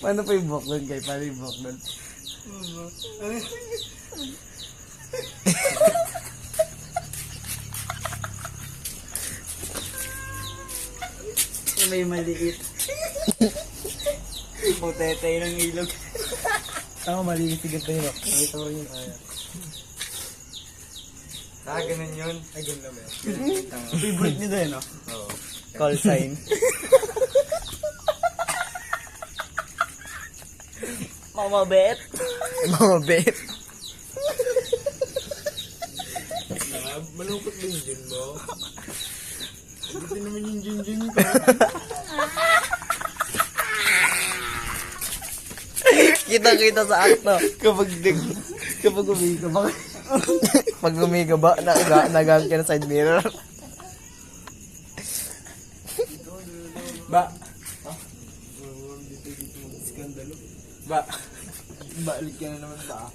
Paano pa yung buhok doon, kay? Paano yung buhok doon? May maliit. Putetay ng ilog. Ako, malinis si ganito yun. Nakita mo rin yung kaya. Ganun yun. Ay, ganun na ba yun? Favorite nito yun, no? Oo. Call sign. Mama Bet. Mga bet. Malungkot ba yung gin mo? Hindi naman yung gin ko. Kita-kita sa akto. Kapag umiga ba? Pag umiga ba, nagamit ka na side mirror. Ba. Ba? Balik ka na naman ba?